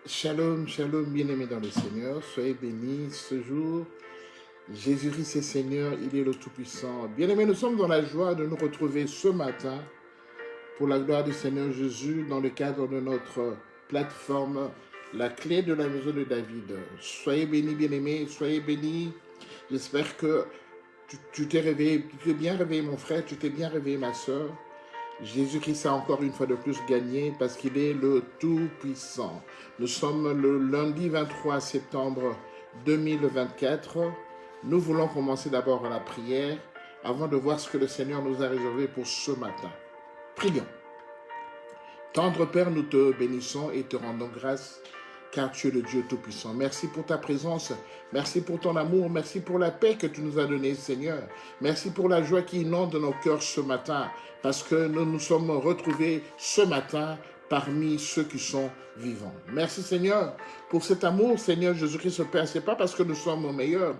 Shalom, shalom, bien-aimés dans le Seigneur, soyez bénis ce jour. Jésus-Christ est Seigneur, il est le Tout-Puissant. Bien-aimés, nous sommes dans la joie de nous retrouver ce matin pour la gloire du Seigneur Jésus dans le cadre de notre plateforme La Clé de la Maison de David. Soyez bénis, bien-aimés, soyez bénis. J'espère que tu t'es réveillé, tu t'es bien réveillé mon frère, tu t'es bien réveillé ma soeur. Jésus-Christ a encore une fois de plus gagné parce qu'il est le Tout-Puissant. Nous sommes le lundi 23 septembre 2024. Nous voulons commencer d'abord la prière avant de voir ce que le Seigneur nous a réservé pour ce matin. Prions. Tendre Père, nous te bénissons et te rendons grâce car tu es le Dieu Tout-Puissant. Merci pour ta présence, merci pour ton amour, merci pour la paix que tu nous as donnée, Seigneur. Merci pour la joie qui inonde nos cœurs ce matin, parce que nous nous sommes retrouvés ce matin parmi ceux qui sont vivants. Merci, Seigneur, pour cet amour, Seigneur Jésus-Christ, Père. Ce n'est pas parce que nous sommes meilleurs,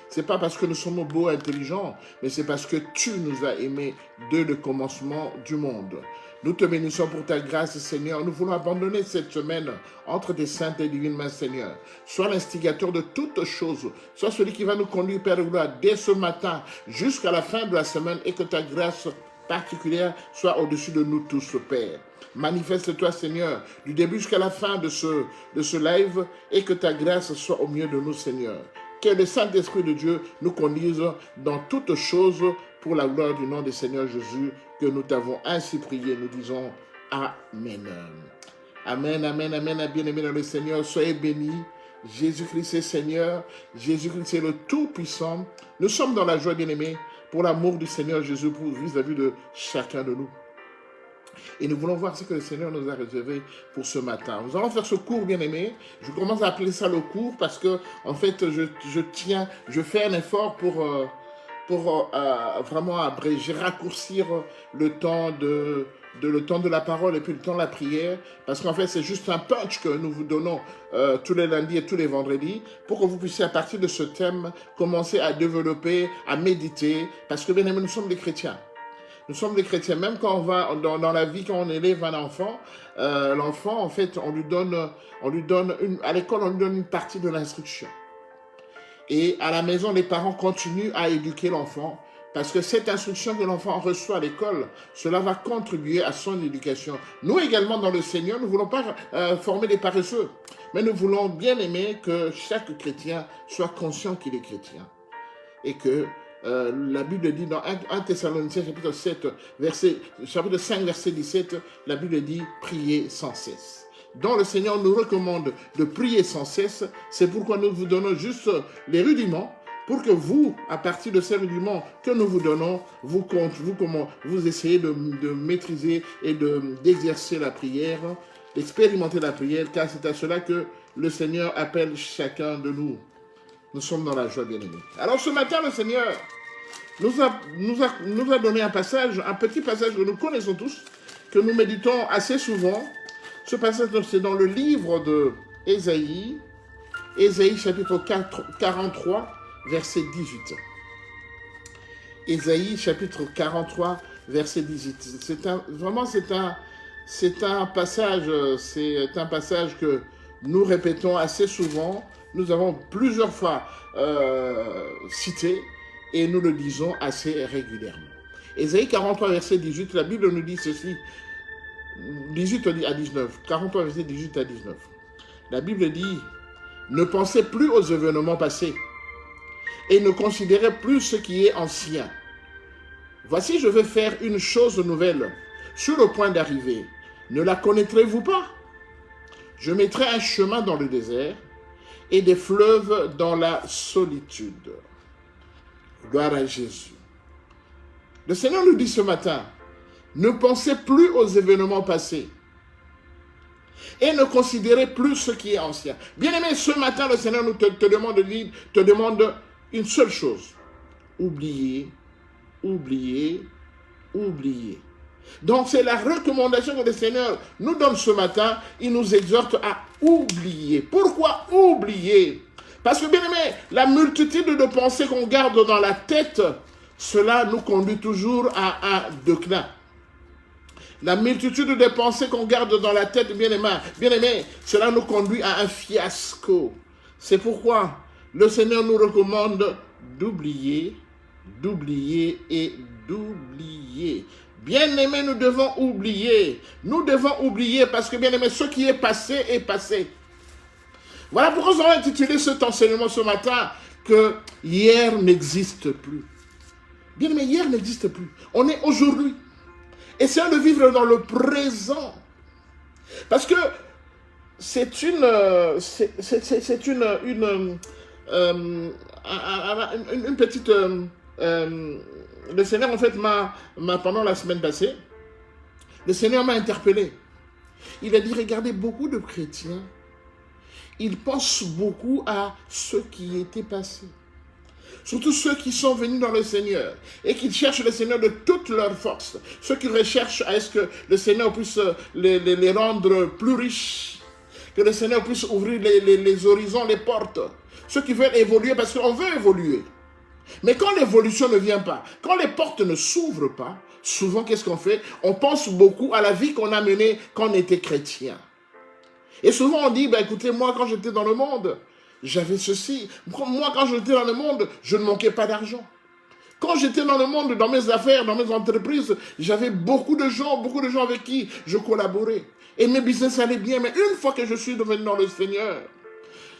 ce n'est pas parce que nous sommes beaux, intelligents, mais c'est parce que tu nous as aimés dès le commencement du monde. Nous te bénissons pour ta grâce, Seigneur. Nous voulons abandonner cette semaine entre tes saintes et divines mains, Seigneur. Sois l'instigateur de toutes choses. Sois celui qui va nous conduire, Père de gloire, dès ce matin jusqu'à la fin de la semaine et que ta grâce particulière soit au-dessus de nous tous, Père. Manifeste-toi, Seigneur, du début jusqu'à la fin de ce live et que ta grâce soit au milieu de nous, Seigneur. Que le Saint-Esprit de Dieu nous conduise dans toutes choses pour la gloire du nom du Seigneur Jésus, que nous t'avons ainsi prié. Nous disons Amen. Amen, amen, amen, bien-aimés dans le Seigneur. Soyez bénis. Jésus-Christ est Seigneur. Jésus-Christ est le Tout-Puissant. Nous sommes dans la joie, bien-aimés, pour l'amour du Seigneur Jésus vis-à-vis de chacun de nous. Et nous voulons voir ce que le Seigneur nous a réservé pour ce matin. Nous allons faire ce cours, bien-aimé. Je commence à appeler ça le cours parce que, en fait, je fais un effort pour vraiment abréger, raccourcir le temps de la parole et puis le temps de la prière, parce qu'en fait c'est juste un punch que nous vous donnons tous les lundis et tous les vendredis pour que vous puissiez à partir de ce thème commencer à développer, à méditer, parce que bien aimé, nous sommes des chrétiens. Nous sommes des chrétiens, même quand on va dans la vie, quand on élève un enfant, l'enfant en fait à l'école on lui donne une partie de l'instruction. Et à la maison, les parents continuent à éduquer l'enfant parce que cette instruction que l'enfant reçoit à l'école, cela va contribuer à son éducation. Nous également, dans le Seigneur, nous ne voulons pas former des paresseux, mais nous voulons bien aimer que chaque chrétien soit conscient qu'il est chrétien. Et que la Bible dit dans 1 Thessaloniciens chapitre 5, verset 17, la Bible dit « Priez sans cesse ». Donc le Seigneur nous recommande de prier sans cesse. C'est pourquoi nous vous donnons juste les rudiments pour que vous, à partir de ces rudiments que nous vous donnons, vous essayez de maîtriser et d'exercer la prière, d'expérimenter la prière, car c'est à cela que le Seigneur appelle chacun de nous. Nous sommes dans la joie, bien-aimés. Alors ce matin, le Seigneur nous a donné un petit passage que nous connaissons tous, que nous méditons assez souvent. Ce passage, c'est dans le livre de Ésaïe chapitre 43, verset 18. Ésaïe chapitre 43, verset 18. C'est un passage que nous répétons assez souvent. Nous avons plusieurs fois cité et nous le disons assez régulièrement. Ésaïe 43, verset 18, la Bible nous dit ceci. 18 à 19, 43 verset 18 à 19. La Bible dit « Ne pensez plus aux événements passés et ne considérez plus ce qui est ancien. Voici, je vais faire une chose nouvelle sur le point d'arriver. Ne la connaîtrez-vous pas? Je mettrai un chemin dans le désert et des fleuves dans la solitude. » Gloire à Jésus. Le Seigneur nous dit ce matin, ne pensez plus aux événements passés et ne considérez plus ce qui est ancien. Bien-aimé, ce matin, le Seigneur nous te demande une seule chose. Oubliez, oubliez, oubliez. Donc c'est la recommandation que le Seigneur nous donne ce matin. Il nous exhorte à oublier. Pourquoi oublier? Parce que, bien-aimé, la multitude de pensées qu'on garde dans la tête, cela nous conduit toujours à un déclin. La multitude des pensées qu'on garde dans la tête, bien-aimés, cela nous conduit à un fiasco. C'est pourquoi le Seigneur nous recommande d'oublier, d'oublier et d'oublier. Bien-aimés, nous devons oublier. Nous devons oublier parce que, bien-aimés, ce qui est passé est passé. Voilà pourquoi nous avons intitulé cet enseignement ce matin que hier n'existe plus. Bien-aimés, hier n'existe plus. On est aujourd'hui. Essayons de vivre dans le présent. Parce que c'est une petite... le Seigneur, en fait, pendant la semaine passée, le Seigneur m'a interpellé. Il a dit, regardez, beaucoup de chrétiens, ils pensent beaucoup à ce qui était passé. Surtout ceux qui sont venus dans le Seigneur et qui cherchent le Seigneur de toute leur force. Ceux qui recherchent à ce que le Seigneur puisse les rendre plus riches. Que le Seigneur puisse ouvrir les horizons, les portes. Ceux qui veulent évoluer parce qu'on veut évoluer. Mais quand l'évolution ne vient pas, quand les portes ne s'ouvrent pas, souvent qu'est-ce qu'on fait? On pense beaucoup à la vie qu'on a menée quand on était chrétien. Et souvent on dit, ben écoutez, moi quand j'étais dans le monde, j'avais ceci. Moi, quand j'étais dans le monde, je ne manquais pas d'argent. Quand j'étais dans le monde, dans mes affaires, dans mes entreprises, j'avais beaucoup de gens avec qui je collaborais. Et mes business allaient bien. Mais une fois que je suis devenu dans le Seigneur,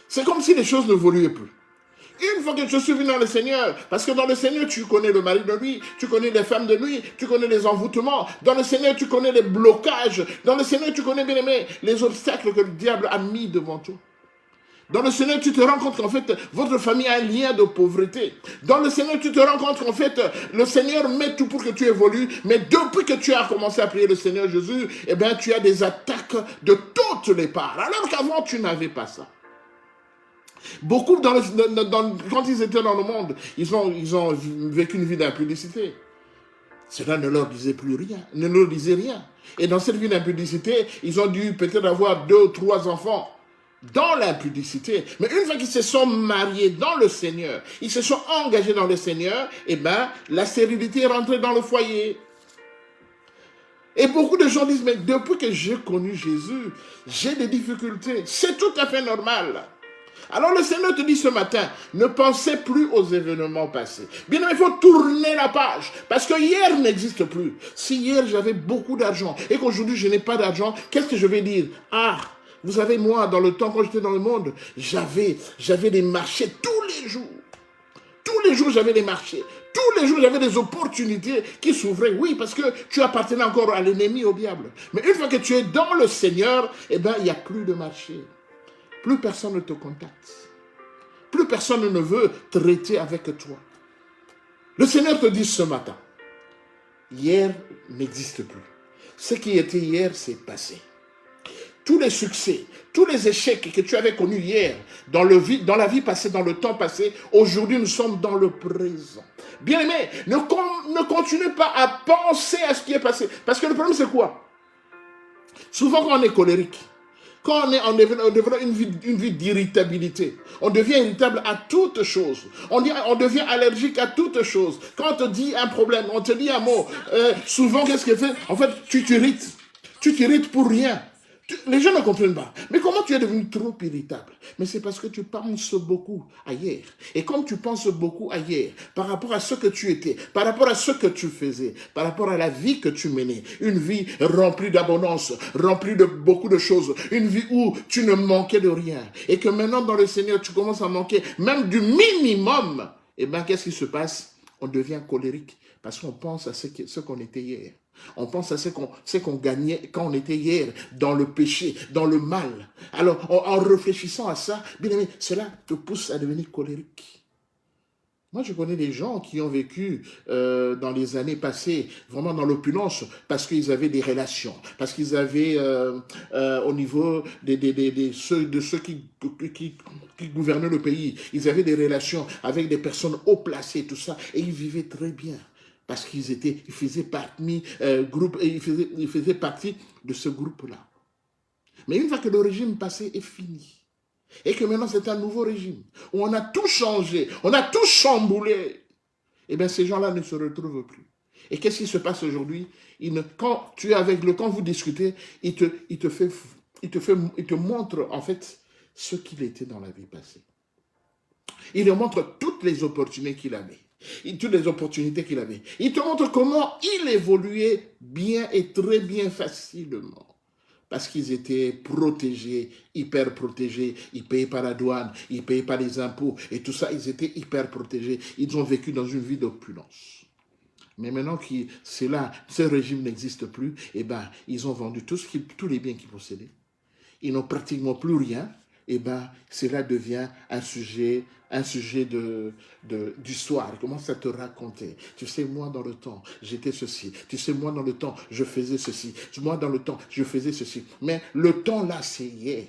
c'est comme si les choses n'évoluaient plus. Une fois que je suis venu dans le Seigneur, parce que dans le Seigneur, tu connais le mari de nuit, tu connais les femmes de nuit, tu connais les envoûtements. Dans le Seigneur, tu connais les blocages. Dans le Seigneur, tu connais, bien aimé, les obstacles que le diable a mis devant toi. Dans le Seigneur, tu te rends compte qu'en fait, votre famille a un lien de pauvreté. Dans le Seigneur, tu te rends compte qu'en fait, le Seigneur met tout pour que tu évolues. Mais depuis que tu as commencé à prier le Seigneur Jésus, eh bien, tu as des attaques de toutes les parts. Alors qu'avant, tu n'avais pas ça. Beaucoup, quand ils étaient dans le monde, ils ont vécu une vie d'impudicité. Cela ne leur disait plus rien, ne leur disait rien. Et dans cette vie d'impudicité, ils ont dû peut-être avoir 2 ou 3 enfants. Dans l'impudicité. Mais une fois qu'ils se sont mariés dans le Seigneur, ils se sont engagés dans le Seigneur, eh bien, la stérilité est rentrée dans le foyer. Et beaucoup de gens disent, mais depuis que j'ai connu Jésus, j'ai des difficultés. C'est tout à fait normal. Alors le Seigneur te dit ce matin, ne pensez plus aux événements passés. Bien, il faut tourner la page, parce que hier n'existe plus. Si hier j'avais beaucoup d'argent, et qu'aujourd'hui je n'ai pas d'argent, qu'est-ce que je vais dire? Ah, vous savez, moi, dans le temps, quand j'étais dans le monde, j'avais des marchés tous les jours. Tous les jours, j'avais des marchés. Tous les jours, j'avais des opportunités qui s'ouvraient. Oui, parce que tu appartenais encore à l'ennemi, au diable. Mais une fois que tu es dans le Seigneur, eh bien, il n'y a plus de marché. Plus personne ne te contacte. Plus personne ne veut traiter avec toi. Le Seigneur te dit ce matin, hier n'existe plus. Ce qui était hier, c'est passé. Tous les succès, tous les échecs que tu avais connus hier, dans la vie passée, dans le temps passé, aujourd'hui nous sommes dans le présent. Bien aimé, ne continue pas à penser à ce qui est passé. Parce que le problème c'est quoi? Souvent quand on est colérique, quand on développe une vie d'irritabilité, on devient irritable à toutes choses. On devient allergique à toutes choses. Quand on te dit un problème, on te dit un mot, souvent qu'est-ce que fait? En fait, tu t'irrites. Tu t'irrites pour rien. Les gens ne comprennent pas. Mais comment tu es devenu trop irritable? Mais c'est parce que tu penses beaucoup à hier. Et comme tu penses beaucoup à hier, par rapport à ce que tu étais, par rapport à ce que tu faisais, par rapport à la vie que tu menais, une vie remplie d'abondance, remplie de beaucoup de choses, une vie où tu ne manquais de rien. Et que maintenant, dans le Seigneur, tu commences à manquer même du minimum. Eh bien, qu'est-ce qui se passe? On devient colérique parce qu'on pense à ce qu'on était hier. On pense à ce qu'on gagnait quand on était hier, dans le péché, dans le mal. Alors, en réfléchissant à ça, bien aimé, cela te pousse à devenir colérique. Moi, je connais des gens qui ont vécu dans les années passées, vraiment dans l'opulence, parce qu'ils avaient des relations, parce qu'ils avaient, au niveau de ceux qui gouvernaient le pays, ils avaient des relations avec des personnes haut placées, tout ça, et ils vivaient très bien. Parce qu'ils faisaient partie de ce groupe-là. Mais une fois que le régime passé est fini, et que maintenant c'est un nouveau régime, où on a tout changé, on a tout chamboulé, eh bien ces gens-là ne se retrouvent plus. Et qu'est-ce qui se passe aujourd'hui? Quand tu es avec quand vous discutez, il te montre en fait ce qu'il était dans la vie passée. Il te montre toutes les opportunités qu'il avait. Il te montre comment il évoluait bien et très bien facilement. Parce qu'ils étaient protégés, hyper protégés. Ils payaient pas la douane, ils payaient pas les impôts. Et tout ça, ils étaient hyper protégés. Ils ont vécu dans une vie d'opulence. Mais maintenant que ce régime n'existe plus, eh ben, ils ont vendu tous les biens qu'ils possédaient. Ils n'ont pratiquement plus rien. Eh ben, cela devient un sujet d'histoire. Ils commencent à te raconter. Tu sais, moi, dans le temps, j'étais ceci. Tu sais, moi, dans le temps, je faisais ceci. Moi, dans le temps, je faisais ceci. Mais le temps, là, c'est hier.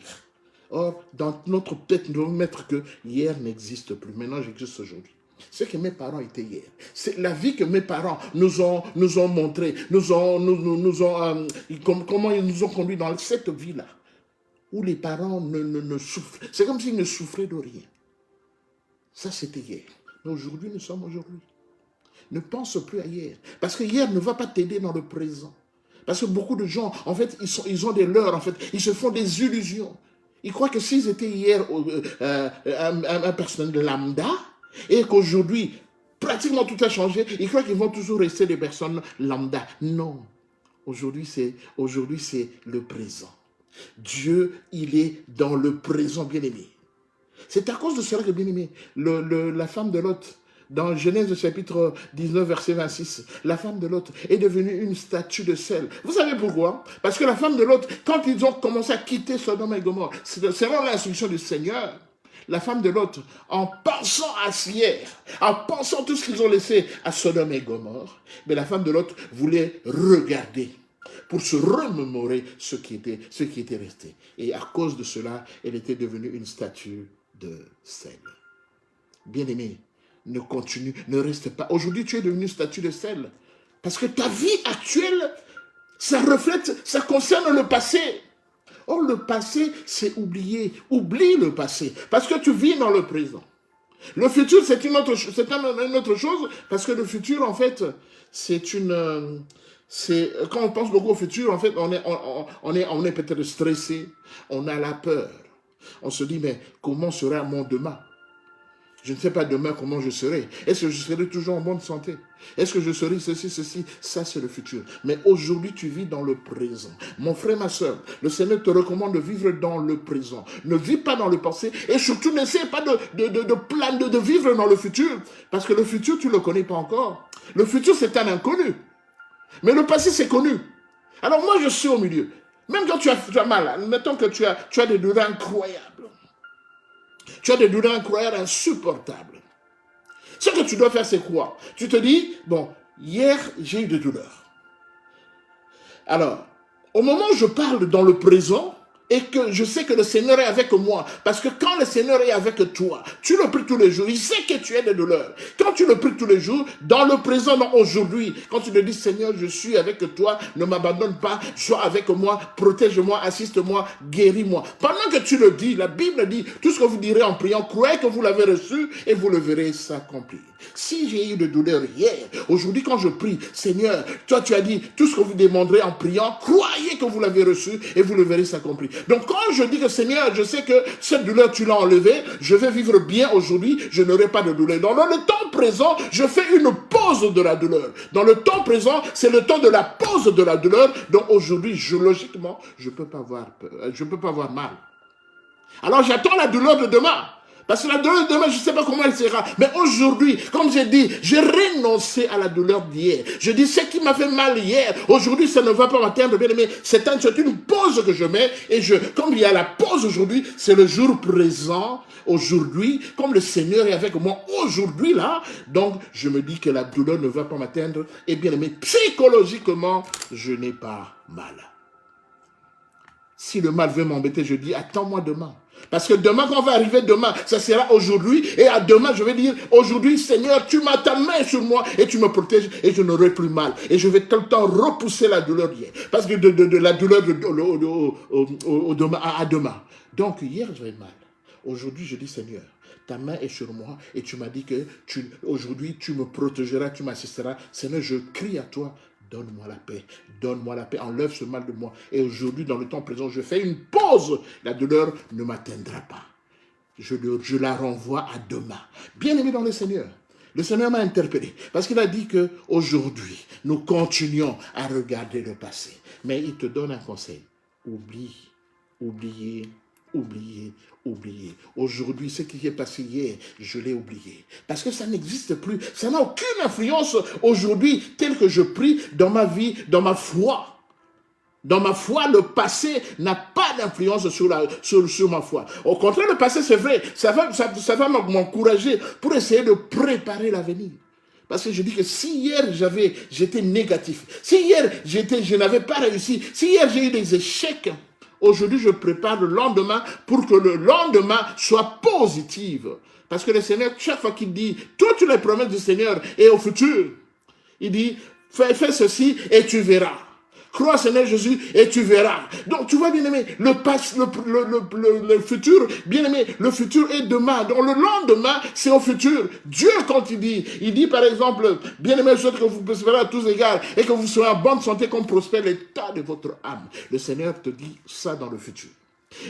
Or, dans notre tête, nous devons mettre que hier n'existe plus. Maintenant, j'existe aujourd'hui. Ce que mes parents étaient hier. C'est la vie que mes parents nous ont montré, comment ils nous ont conduits dans cette vie-là, où les parents ne souffrent. C'est comme s'ils ne souffraient de rien. Ça, c'était hier. Mais aujourd'hui, nous sommes aujourd'hui. Ne pense plus à hier. Parce que hier ne va pas t'aider dans le présent. Parce que beaucoup de gens, en fait, ils ont des leurres, en fait. Ils se font des illusions. Ils croient que s'ils étaient hier un personnel lambda, et qu'aujourd'hui, pratiquement tout a changé, ils croient qu'ils vont toujours rester des personnes lambda. Non. Aujourd'hui, c'est le présent. Dieu, il est dans le présent, bien-aimé. C'est à cause de cela que, bien-aimé, la femme de Lot, dans Genèse chapitre 19, verset 26, la femme de Lot est devenue une statue de sel. Vous savez pourquoi? Parce que la femme de Lot, quand ils ont commencé à quitter Sodome et Gomorrhe, selon l'instruction du Seigneur, la femme de Lot, en pensant à hier, en pensant tout ce qu'ils ont laissé à Sodome et Gomorre, mais la femme de Lot voulait regarder pour se remémorer ce qui était resté. Et à cause de cela, elle était devenue une statue de sel. Bien-aimé, ne reste pas. Aujourd'hui, tu es devenu une statue de sel. Parce que ta vie actuelle, ça concerne le passé. Or, le passé, c'est oublier. Oublie le passé. Parce que tu vis dans le présent. Le futur, c'est une autre chose. Parce que le futur, en fait, quand on pense beaucoup au futur, en fait, on est peut-être stressé. On a la peur. On se dit, mais comment sera mon demain? Je ne sais pas demain comment je serai. Est-ce que je serai toujours en bonne santé? Est-ce que je serai ceci? Ça, c'est le futur. Mais aujourd'hui, tu vis dans le présent. Mon frère, ma soeur, le Seigneur te recommande de vivre dans le présent. Ne vis pas dans le passé. Et surtout, n'essaie pas de vivre dans le futur. Parce que le futur, tu ne le connais pas encore. Le futur, c'est un inconnu. Mais le passé, c'est connu. Alors moi, je suis au milieu. Même quand tu as mal, mettons que tu as des douleurs incroyables. Tu as des douleurs incroyables, insupportables. Ce que tu dois faire, c'est quoi? Tu te dis, bon, hier, j'ai eu des douleurs. Alors, au moment où je parle dans le présent, et que je sais que le Seigneur est avec moi, parce que quand le Seigneur est avec toi, tu le pries tous les jours, il sait que tu as des douleurs. Quand tu le pries tous les jours, dans le présent, dans aujourd'hui, quand tu te dis, Seigneur, je suis avec toi, ne m'abandonne pas, sois avec moi, protège-moi, assiste-moi, guéris-moi. Pendant que tu le dis, la Bible dit, tout ce que vous direz en priant, croyez que vous l'avez reçu et vous le verrez s'accomplir. Si j'ai eu de douleur hier, aujourd'hui quand je prie, Seigneur, toi tu as dit, tout ce que vous demanderez en priant, croyez que vous l'avez reçu et vous le verrez s'accomplir. Donc quand je dis que Seigneur, je sais que cette douleur tu l'as enlevée, je vais vivre bien aujourd'hui, je n'aurai pas de douleur. Dans le temps présent, je fais une pause de la douleur. Dans le temps présent, c'est le temps de la pause de la douleur. Donc aujourd'hui, logiquement, je ne peux pas avoir mal. Alors j'attends la douleur de demain. Parce que la douleur de demain, je ne sais pas comment elle sera. Mais aujourd'hui, comme j'ai dit, j'ai renoncé à la douleur d'hier. Je dis, ce qui m'a fait mal hier, aujourd'hui, ça ne va pas m'atteindre, bien aimé. C'est une pause que je mets. Et comme il y a la pause aujourd'hui, c'est le jour présent. Aujourd'hui, comme le Seigneur est avec moi aujourd'hui, là, donc je me dis que la douleur ne va pas m'atteindre. Et bien aimé, psychologiquement, je n'ai pas mal. Si le mal veut m'embêter, je dis, attends-moi demain. Parce que demain, quand on va arriver demain, ça sera aujourd'hui. Et à demain, je vais dire, aujourd'hui, Seigneur, tu mets ta main sur moi et tu me protèges et je n'aurai plus mal. Et je vais tout le temps repousser la douleur d'hier. Parce que de la douleur à demain. Donc, hier, j'avais mal. aujourd'hui, je dis, Seigneur, ta main est sur moi et tu m'as dit que aujourd'hui, tu me protégeras, tu m'assisteras. Seigneur, je crie à toi, donne-moi la paix, enlève ce mal de moi. Et aujourd'hui, dans le temps présent, je fais une pause. La douleur ne m'atteindra pas. Je la renvoie à demain. Bien-aimé dans le Seigneur m'a interpellé parce qu'il a dit qu'aujourd'hui, nous continuons à regarder le passé. Mais il te donne un conseil. Oubliez. Aujourd'hui, ce qui est passé hier, je l'ai oublié. Parce que ça n'existe plus. Ça n'a aucune influence aujourd'hui, tel que je prie dans ma vie, dans ma foi. Dans ma foi, le passé n'a pas d'influence sur ma foi. Au contraire, le passé, c'est vrai, ça va m'encourager pour essayer de préparer l'avenir. Parce que je dis que si hier j'étais négatif, si hier je n'avais pas réussi, si hier j'ai eu des échecs, aujourd'hui je prépare le lendemain pour que le lendemain soit positif. Parce que le Seigneur, chaque fois qu'il dit toutes les promesses du Seigneur et au futur, il dit fais ceci et tu verras. Crois Seigneur Jésus et tu verras. Donc tu vois, bien-aimé, le futur, bien-aimé, le futur est demain. Donc le lendemain, c'est au futur. Dieu, quand il dit par exemple, bien-aimé, je souhaite que vous prospérez à tous égards et que vous soyez en bonne santé, comme prospère l'état de votre âme. Le Seigneur te dit ça dans le futur.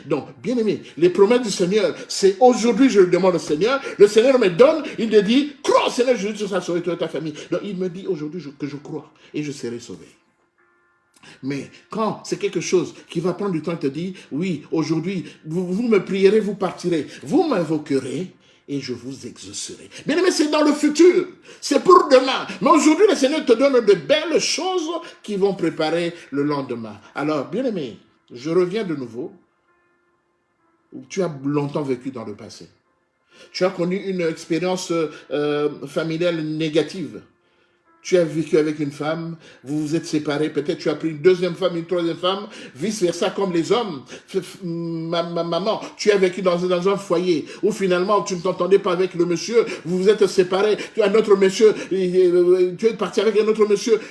Donc, bien-aimé, les promesses du Seigneur, c'est aujourd'hui, je le demande au Seigneur, le Seigneur me donne, il me dit, crois Seigneur Jésus, tu seras sauvé, toi et ta famille. Donc il me dit aujourd'hui que je crois et je serai sauvé. Mais quand c'est quelque chose qui va prendre du temps, il te dit, oui, aujourd'hui, vous me prierez, vous partirez, vous m'invoquerez et je vous exaucerai. Bien aimé, c'est dans le futur, c'est pour demain. Mais aujourd'hui, le Seigneur te donne de belles choses qui vont préparer le lendemain. Alors, bien aimé, je reviens de nouveau. Tu as longtemps vécu dans le passé. Tu as connu une expérience familiale négative. Tu as vécu avec une femme, vous vous êtes séparés, peut-être tu as pris une deuxième femme, une troisième femme, vice-versa comme les hommes. Maman, tu as vécu dans un foyer où finalement tu ne t'entendais pas avec le monsieur, vous vous êtes séparés, tu as un autre monsieur, tu es parti avec un autre monsieur,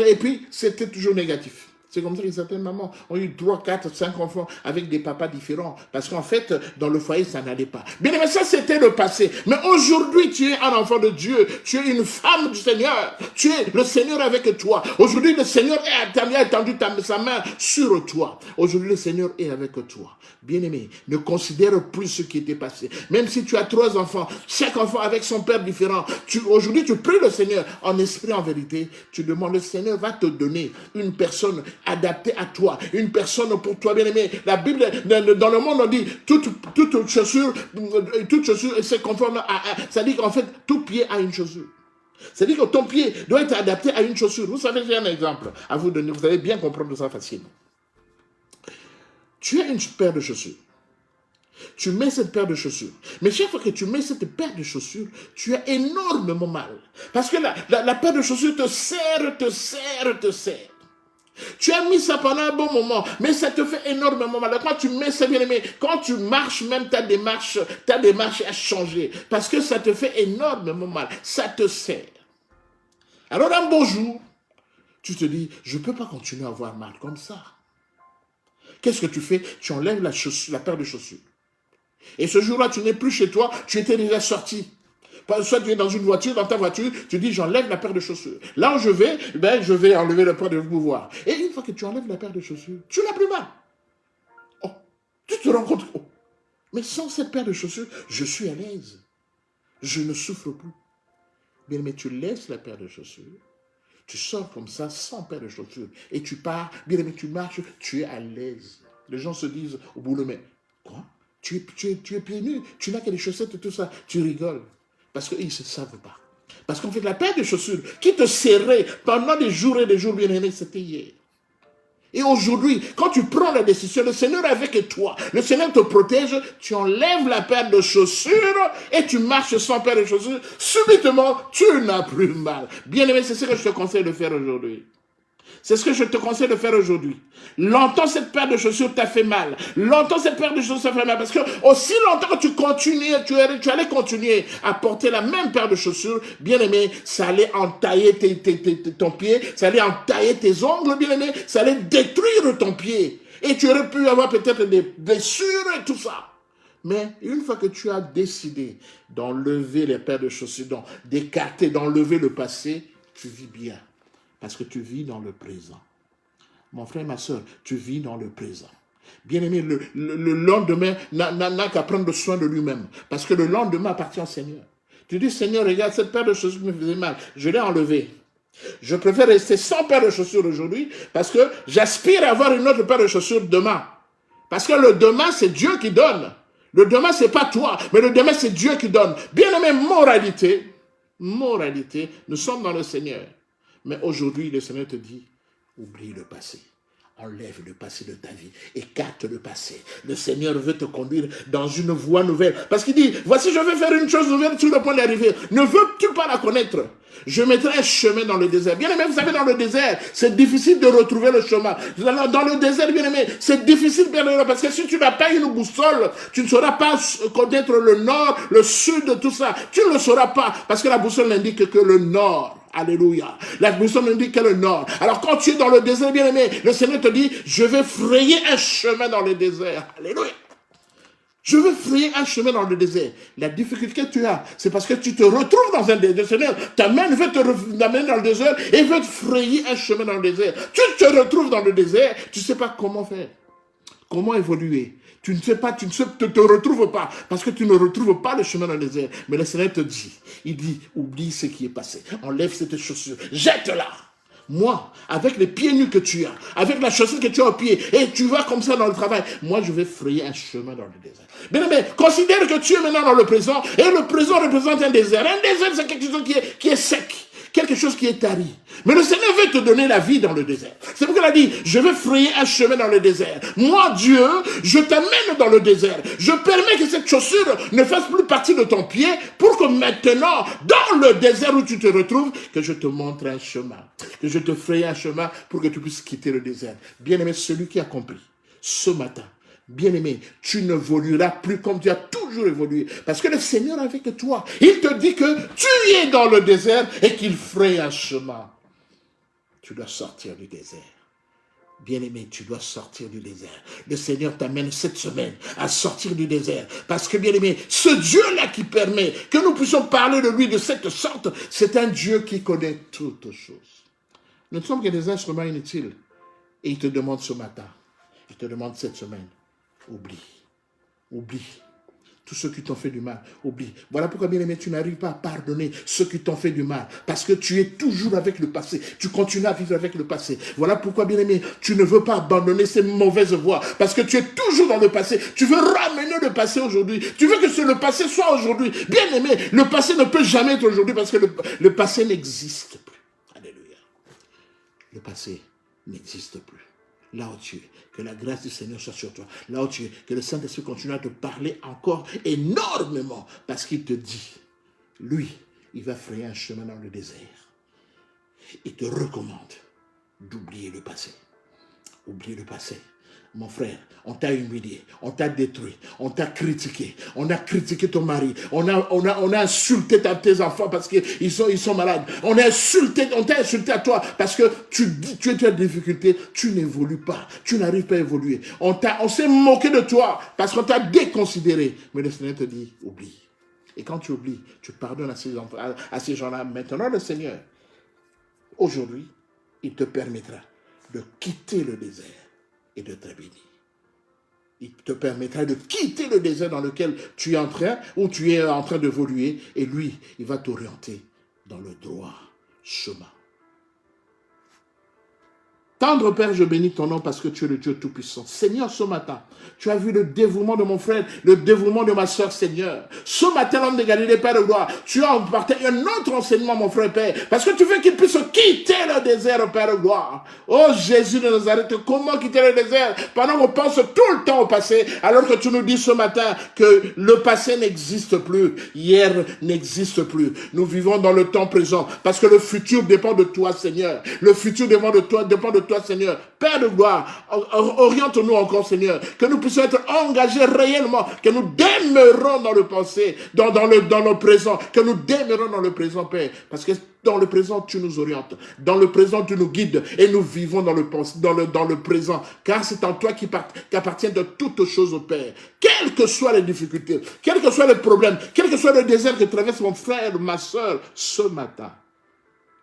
et puis c'était toujours négatif. C'est comme ça que certaines mamans ont eu 3, 4, 5 enfants avec des papas différents. Parce qu'en fait, dans le foyer, ça n'allait pas. Bien, mais ça, c'était le passé. Mais aujourd'hui, tu es un enfant de Dieu. Tu es une femme du Seigneur. Tu es le Seigneur avec toi. Aujourd'hui, le Seigneur a étendu sa main sur toi. Aujourd'hui, le Seigneur est avec toi. Bien-aimé, ne considère plus ce qui était passé. Même si tu as 3 enfants, chaque enfant avec son père différent, aujourd'hui, tu pries le Seigneur en esprit, en vérité. Tu demandes, le Seigneur va te donner une personne adapté à toi, une personne pour toi, bien-aimé. La Bible, dans le monde, on dit toute chaussure, c'est conforme à... Ça dit qu'en fait, tout pied a une chaussure. C'est-à-dire que ton pied doit être adapté à une chaussure. Vous savez, j'ai un exemple à vous donner. Vous allez bien comprendre ça facilement. Tu as une paire de chaussures. Tu mets cette paire de chaussures. Mais chaque fois que tu mets cette paire de chaussures, tu as énormément mal. Parce que la paire de chaussures te serre. Tu as mis ça pendant un bon moment, mais ça te fait énormément mal. Quand tu mets ça, bien aimé, quand tu marches, même ta démarche a changé. Parce que ça te fait énormément mal. Ça te serre. Alors un beau jour, tu te dis, je ne peux pas continuer à avoir mal comme ça. Qu'est-ce que tu fais? Tu enlèves la paire de chaussures. Et ce jour-là, tu n'es plus chez toi, tu étais déjà sorti. Soit tu es dans une voiture, dans ta voiture, tu dis j'enlève la paire de chaussures. Là où je vais, je vais enlever la paire de pouvoir. Et une fois que tu enlèves la paire de chaussures, tu n'as plus mal. Oh, tu te rends compte. Oh, mais sans cette paire de chaussures, je suis à l'aise. Je ne souffre plus. Bien, mais tu laisses la paire de chaussures. Tu sors comme ça, sans paire de chaussures. Et tu pars, bien aimé, tu marches, tu es à l'aise. Les gens se disent au boulot, mais quoi? Tu es pieds nus, tu n'as que des chaussettes et tout ça. Tu rigoles. Parce qu'ils ne se savent pas. Parce qu'en fait, la paire de chaussures qui te serrait pendant des jours et des jours, bien aimé, c'était hier. Et aujourd'hui, quand tu prends la décision, le Seigneur est avec toi. Le Seigneur te protège. Tu enlèves la paire de chaussures et tu marches sans paire de chaussures. Subitement, tu n'as plus mal. Bien aimé, c'est ce que je te conseille de faire aujourd'hui. C'est ce que je te conseille de faire aujourd'hui. Longtemps, cette paire de chaussures t'a fait mal. Longtemps, cette paire de chaussures t'a fait mal. Parce que aussi longtemps que tu allais continuer à porter la même paire de chaussures, bien aimé, ça allait entailler ton pied, ça allait entailler tes ongles, bien aimé, ça allait détruire ton pied. Et tu aurais pu avoir peut-être des blessures et tout ça. Mais une fois que tu as décidé d'enlever les paires de chaussures, d'écarter, d'enlever le passé, tu vis bien. Parce que tu vis dans le présent. Mon frère, ma soeur, tu vis dans le présent. Bien-aimé, le lendemain n'a qu'à prendre soin de lui-même. Parce que le lendemain appartient au Seigneur. Tu dis, Seigneur, regarde, cette paire de chaussures me faisait mal. Je l'ai enlevée. Je préfère rester sans paire de chaussures aujourd'hui parce que j'aspire à avoir une autre paire de chaussures demain. Parce que le demain, c'est Dieu qui donne. Le demain, ce n'est pas toi, mais le demain, c'est Dieu qui donne. Bien-aimé, moralité, nous sommes dans le Seigneur. Mais aujourd'hui, le Seigneur te dit, oublie le passé. Enlève le passé de ta vie. Écarte le passé. Le Seigneur veut te conduire dans une voie nouvelle. Parce qu'il dit, voici, je vais faire une chose nouvelle sur le point d'arriver. Ne veux-tu pas la connaître? Je mettrai un chemin dans le désert. Bien aimé, vous savez, dans le désert, c'est difficile de retrouver le chemin. Dans le désert, bien aimé, c'est difficile, bien aimé, parce que si tu n'as pas une boussole, tu ne sauras pas connaître le nord, le sud, tout ça. Tu ne le sauras pas, parce que la boussole n'indique que le nord. Alléluia. La boussole indique que le nord. Alors quand tu es dans le désert, bien aimé, le Seigneur te dit, je vais frayer un chemin dans le désert. Alléluia. Je veux frayer un chemin dans le désert. La difficulté que tu as, c'est parce que tu te retrouves dans un désert. Le Seigneur veut t'amener dans le désert et veut te frayer un chemin dans le désert. Tu te retrouves dans le désert, tu ne sais pas comment faire. Comment évoluer. Tu ne sais pas, tu ne te retrouves pas, parce que tu ne retrouves pas le chemin dans le désert. Mais le Seigneur te dit, il dit, oublie ce qui est passé. Enlève cette chaussure, jette-la. Moi, avec les pieds nus que tu as, avec la chaussure que tu as au pied, et tu vas comme ça dans le travail, moi je vais frayer un chemin dans le désert. Bien aimé, considère que tu es maintenant dans le présent, et le présent représente un désert. Un désert, c'est quelque chose qui est sec. Quelque chose qui est tari. Mais le Seigneur veut te donner la vie dans le désert. C'est pourquoi il a dit, je vais frayer un chemin dans le désert. Moi, Dieu, je t'amène dans le désert. Je permets que cette chaussure ne fasse plus partie de ton pied pour que maintenant, dans le désert où tu te retrouves, que je te montre un chemin. Que je te fraye un chemin pour que tu puisses quitter le désert. Bien-aimé, celui qui a compris ce matin, bien-aimé, tu n'évolueras plus comme tu as toujours évolué. Parce que le Seigneur est avec toi. Il te dit que tu es dans le désert et qu'il fraye un chemin. Tu dois sortir du désert. Bien-aimé, tu dois sortir du désert. Le Seigneur t'amène cette semaine à sortir du désert. Parce que, bien-aimé, ce Dieu-là qui permet que nous puissions parler de lui de cette sorte, c'est un Dieu qui connaît toutes choses. Nous ne sommes que des instruments inutiles. Et il te demande ce matin, il te demande cette semaine, oublie tous ceux qui t'ont fait du mal, oublie. Voilà pourquoi, bien-aimé, tu n'arrives pas à pardonner ceux qui t'ont fait du mal, parce que tu es toujours avec le passé, tu continues à vivre avec le passé. Voilà pourquoi, bien-aimé, tu ne veux pas abandonner ces mauvaises voies, parce que tu es toujours dans le passé, tu veux ramener le passé aujourd'hui, tu veux que le passé soit aujourd'hui. Bien-aimé, le passé ne peut jamais être aujourd'hui, parce que le passé n'existe plus. Alléluia. Le passé n'existe plus. Là où tu es, que la grâce du Seigneur soit sur toi. Là où tu es, que le Saint-Esprit continue à te parler encore énormément. Parce qu'il te dit, lui, il va frayer un chemin dans le désert. Il te recommande d'oublier le passé. Oublier le passé. Mon frère, on t'a humilié, on t'a détruit, on t'a critiqué, on a critiqué ton mari, on a insulté tes enfants parce qu'ils sont malades, on t'a insulté à toi parce que tu es en difficulté, tu n'évolues pas, tu n'arrives pas à évoluer. On s'est moqué de toi parce qu'on t'a déconsidéré. Mais le Seigneur te dit, oublie. Et quand tu oublies, tu pardonnes à ces gens-là. Maintenant, le Seigneur, aujourd'hui, il te permettra de quitter le désert et de te bénir. Il te permettra de quitter le désert dans lequel tu es en train d'évoluer, et lui, il va t'orienter dans le droit chemin. Tendre Père, je bénis ton nom parce que tu es le Dieu Tout-Puissant. Seigneur, ce matin, tu as vu le dévouement de mon frère, le dévouement de ma soeur, Seigneur. Ce matin, l'homme de Galilée, Père de gloire, tu as emporté un autre enseignement, mon frère, Père, parce que tu veux qu'il puisse quitter le désert, Père de gloire. Oh Jésus de Nazareth, comment quitter le désert pendant qu'on pense tout le temps au passé, alors que tu nous dis ce matin que le passé n'existe plus, hier n'existe plus. Nous vivons dans le temps présent, parce que le futur dépend de toi, Seigneur. Le futur dépend de toi, toi, Seigneur. Père de gloire, oriente-nous encore, Seigneur, que nous puissions être engagés réellement, que nous demeurons dans le passé, dans le présent, que nous demeurons dans le présent, Père, parce que dans le présent, tu nous orientes. Dans le présent, tu nous guides et nous vivons dans le présent. Car c'est en toi qu'appartiennent de toutes choses au Père. Quelles que soient les difficultés, quels que soient les problèmes, quel que soit le désert que traverse mon frère, ma soeur, ce matin,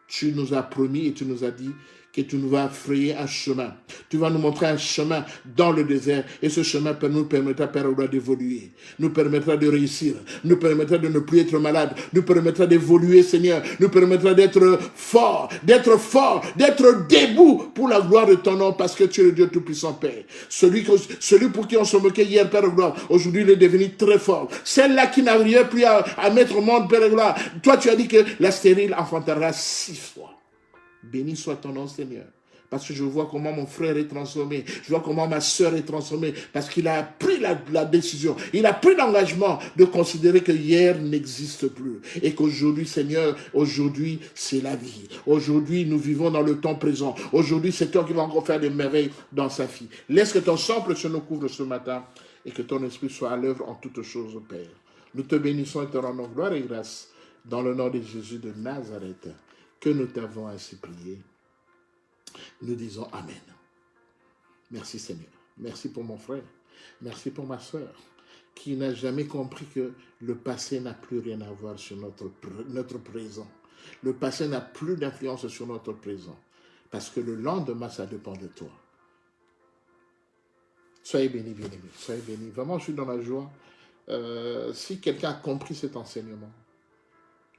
tu nous as promis et tu nous as dit que tu nous vas frayer un chemin. Tu vas nous montrer un chemin dans le désert. Et ce chemin nous permettra, Père, d'évoluer. Nous permettra de réussir. Nous permettra de ne plus être malade. Nous permettra d'évoluer, Seigneur. Nous permettra d'être fort, d'être debout pour la gloire de ton nom, parce que tu es le Dieu Tout-Puissant, Père. Celui pour qui on se moquait hier, Père de gloire, aujourd'hui il est devenu très fort. Celle-là qui n'arrivait plus à mettre au monde, Père de gloire. Toi, tu as dit que la stérile enfantera 6 fois. Béni soit ton nom, Seigneur. Parce que je vois comment mon frère est transformé. Je vois comment ma soeur est transformée. Parce qu'il a pris la décision. Il a pris l'engagement de considérer que hier n'existe plus. Et qu'aujourd'hui, Seigneur, aujourd'hui, c'est la vie. Aujourd'hui, nous vivons dans le temps présent. Aujourd'hui, c'est toi qui vas encore faire des merveilles dans sa fille. Laisse que ton sang précieux nous couvre ce matin et que ton esprit soit à l'œuvre en toutes choses, Père. Nous te bénissons et te rendons gloire et grâce dans le nom de Jésus de Nazareth, que nous t'avons ainsi prié. Nous disons Amen. Merci Seigneur. Merci pour mon frère. Merci pour ma soeur, qui n'a jamais compris que le passé n'a plus rien à voir sur notre présent. Le passé n'a plus d'influence sur notre présent. Parce que le lendemain, ça dépend de toi. Soyez bénis, bien-aimés. Soyez bénis. Vraiment, je suis dans la joie. Si quelqu'un a compris cet enseignement,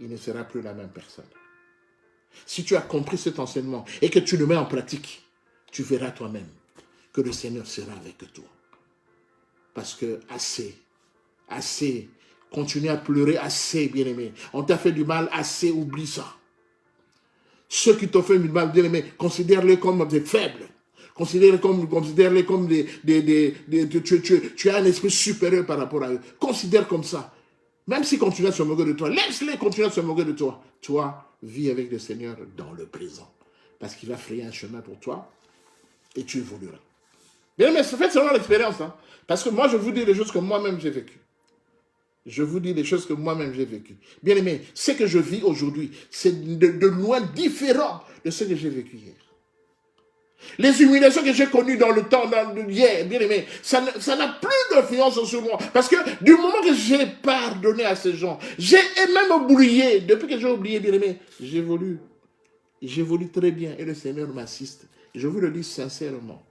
il ne sera plus la même personne. Si tu as compris cet enseignement et que tu le mets en pratique, tu verras toi-même que le Seigneur sera avec toi. Parce que assez, continue à pleurer, assez, bien-aimé. On t'a fait du mal, assez, oublie ça. Ceux qui t'ont fait du mal, bien-aimé, considère-les comme des faibles. Considère-les comme tu as un esprit supérieur par rapport à eux. Considère comme ça. Même s'ils continuent à se moquer de toi, laisse-les continuer à se moquer de toi. Toi, vis avec le Seigneur dans le présent. Parce qu'il va frayer un chemin pour toi et tu évolueras. Bien, mais faites seulement l'expérience. Hein? Parce que moi, je vous dis des choses que moi-même j'ai vécues. Je vous dis des choses que moi-même j'ai vécues. Bien aimé, ce que je vis aujourd'hui, c'est de loin différent de ce que j'ai vécu hier. Les humiliations que j'ai connues dans le temps hier, bien aimé, ça n'a plus d'influence sur moi. Parce que du moment que j'ai pardonné à ces gens, j'ai même oublié, depuis que j'ai oublié, bien aimé, j'évolue. J'évolue très bien et le Seigneur m'assiste. Je vous le dis sincèrement,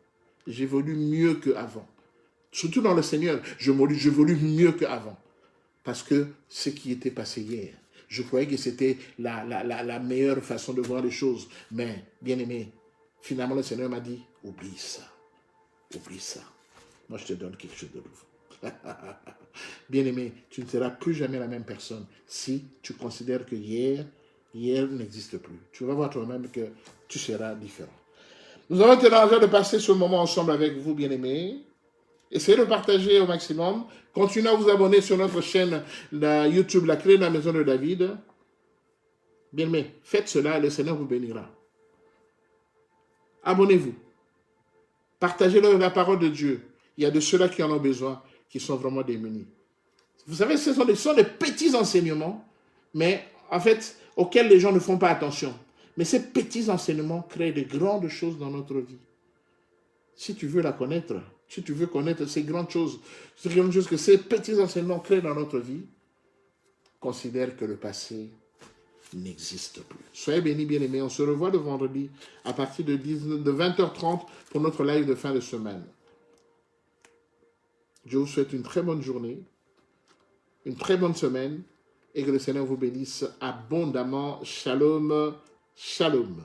j'évolue mieux qu'avant. Surtout dans le Seigneur, j'évolue mieux qu'avant. Parce que ce qui était passé hier, je croyais que c'était la meilleure façon de voir les choses. Mais, bien aimé, finalement, le Seigneur m'a dit, oublie ça. Oublie ça. Moi, je te donne quelque chose de nouveau. Bien-aimé, tu ne seras plus jamais la même personne si tu considères que hier n'existe plus. Tu vas voir toi-même que tu seras différent. Nous avons été en train de passer ce moment ensemble avec vous, bien-aimés. Essayez de partager au maximum. Continuez à vous abonner sur notre chaîne YouTube, La Clé de la Maison de David. Bien-aimés, faites cela et le Seigneur vous bénira. Abonnez-vous. Partagez la parole de Dieu. Il y a de ceux-là qui en ont besoin, qui sont vraiment démunis. Vous savez, ce sont des petits enseignements, mais en fait, auxquels les gens ne font pas attention. Mais ces petits enseignements créent de grandes choses dans notre vie. Si tu veux la connaître, si tu veux connaître ces grandes choses que ces petits enseignements créent dans notre vie, considère que le passé n'existe plus. Soyez bénis, bien-aimés. On se revoit le vendredi à partir de 20h30 pour notre live de fin de semaine. Je vous souhaite une très bonne journée, une très bonne semaine et que le Seigneur vous bénisse abondamment. Shalom, shalom.